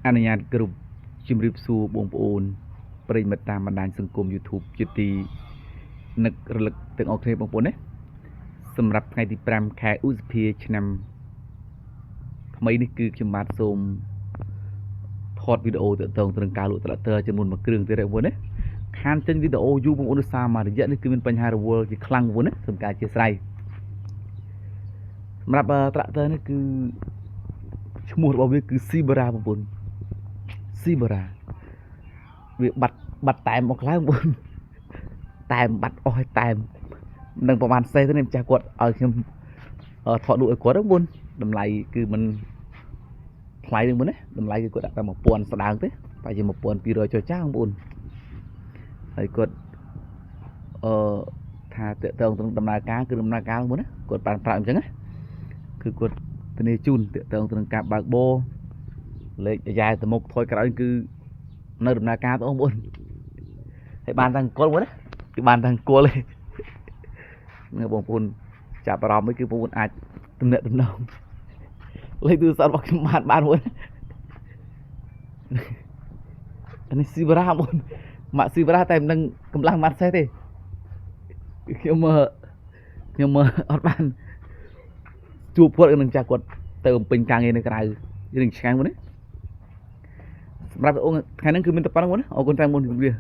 អនុញ្ញាតគ្រប់ជំរាបសួរបងប្អូនប្រិយមិត្តតាមបណ្ដាញសង្គម YouTube ជាទីនឹករលឹកទាំងអស់គ្នាបងប្អូនណាសម្រាប់ថ្ងៃទី5ខែឧសភាឆ្នាំថ្មីនេះគឺខ្ញុំបាទសូមថតវីដេអូទៅនឹងការលក់ត្រាក់ទ័រចំនួន1គ្រឿងទៀតបងប្អូនណាខានចេញវីដេអូយូរបងប្អូនសារមករយៈនេះគឺមានបញ្ហារវល់ជាខ្លាំងបងប្អូនណាសូមការអធិស្ឋានសម្រាប់ត្រាក់ទ័រនេះគឺឈ្មោះរបស់វាគឺស៊ីបារ៉ាបងប្អូនស៊ីបារ៉ាវាបាត់តែមមកខ្លះបងប្អូនតែមបាត់អស់ហើយតែមនឹងប្រហែលសេះទៅនេះម្ចាស់គាត់ឲ្យខ្ញុំថតលក់ឲ្យគាត់បងប្អូនតម្លៃគឺមិនថ្លៃទេបងប្អូនណាតម្លៃគឺគាត់ដាក់តែ1000ស្ដើងទេប្រហែលជា1200ចុះចាស់បងប្អូនហើយគាត់ថាតើតើដំណើរការគឺដំណើរការបងប្អូនណាគាត់បានប្រាប់អញ្ចឹងណាគឺគាត់ធានាជូនតើតើនឹងការបើកបោលេខអាយ៉ែទៅមុខថយក្រោយគឺនៅដំណើរការបងប្អូនហើយបានតែអង្គលបងប្អូនណាគឺបានតែអង្គលទេបងប្អូនចាប់អារម្មណ៍នេះគឺបងប្អូនអាចទំនាក់ទំនងលេខទូរស័ព្ទរបស់ខ្ញុំបានបងប្អូននេះស៊ីបារ៉ាបងប្អូនម៉ាក់ស៊ីបារ៉ាតែមិនដឹងកម្លាំងម៉ាត់សេះទេខ្ញុំអត់បានជួបគាត់នឹងចាស់គាត់ទៅបំពេញការងារនៅក្រៅរឿងឆ្ងាញ់បងណាសម្រាប់អូនថ្ងៃហ្នឹងគឺមានតែប៉ុណ្្នឹងបងណាអរគុណតែមុនជំរាប